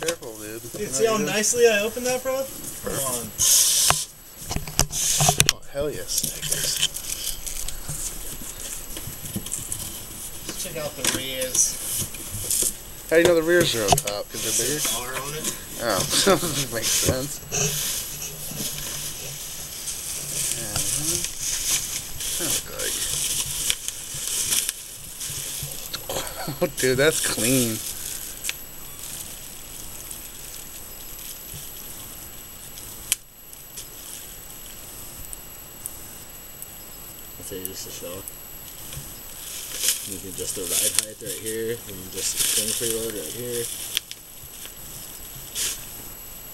careful, dude. Dude, see how nicely I opened that, bro? Come on. Oh, hell yes, stickers. Let's check out the rears. How do you know the rears are on top? Because they're bigger? R on it. Oh, makes sense. Oh, dude, that's clean. I'll tell you just a show. You can adjust the ride height right here, and adjust the spring preload right here.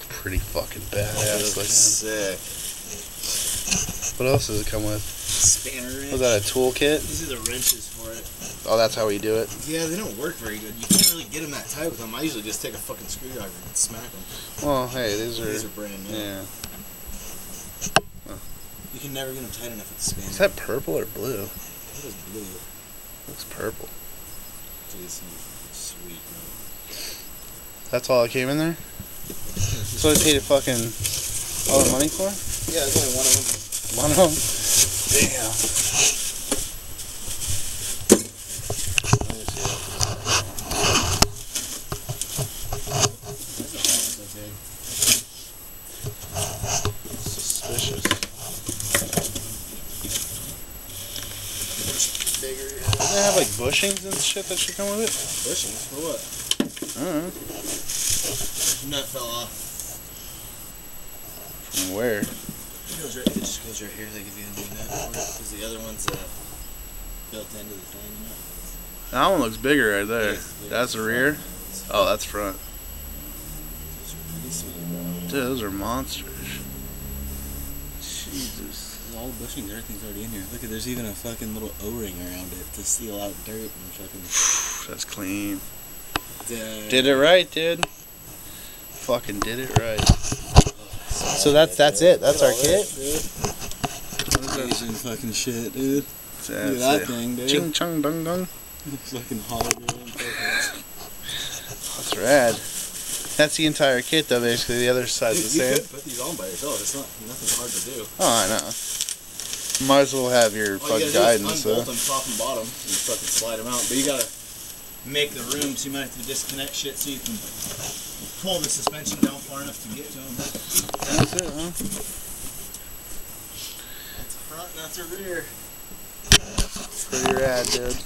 Pretty fucking badass looking. Sick. What else does it come with? Spanner wrench. Was that a toolkit? These are the wrenches for it. Oh, that's how we do it? Yeah, they don't work very good. You can't really get them that tight with them. I usually just take a fucking screwdriver and smack them. Well, hey, these are brand new. Yeah. Oh. You can never get them tight enough with the spanner. Is that purple or blue? That is blue. Looks purple. Dude, sweet, bro. That's all that came in there? That's what I paid fucking all the money for? Yeah, there's only one of them. One of them? Damn. Suspicious. Bigger. Doesn't it have like bushings and shit that should come with it? Bushings? For what? I don't know. Nut fell off. From where? It just goes right here, like if you undo that for it. Because the other one's built into the thing, you know? That one looks bigger right there. That's the rear? Oh, that's front. Those are pretty sweet, bro. Dude, those are monsters. Jesus. All the bushings, everything's already in here. Look at, there's even a fucking little O-ring around it to seal out dirt and fucking... That's clean. Dang. Did it right, dude. Fucking did it right. So that's it. That's our kit. Asian fucking shit, dude. Look at That's that thing, dude. Ching chung dung dung. Fucking hologram. That's rad. That's the entire kit, though. Basically, the other side's the same. You could put these on by yourself. It's not nothing hard to do. Oh, I know. Might as well have your fucking guidance. Unbolt them top and bottom and fucking slide them out. But you gotta make the room, so you might have to disconnect shit so you can pull the suspension down far enough to get to them. That's it, huh? That's a front and that's a rear. Pretty rad, dude.